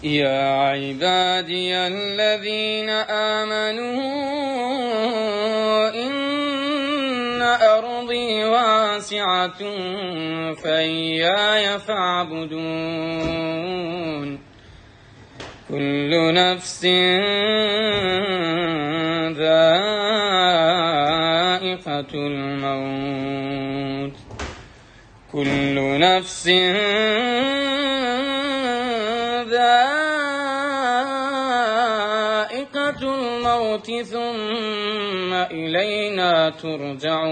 يا عبادي الذين آمنوا إن أرضي واسعة فإياي فاعبدون كل نفس ذائقة الموت كل نفس ذائقة الموت ثم إلينا ترجعون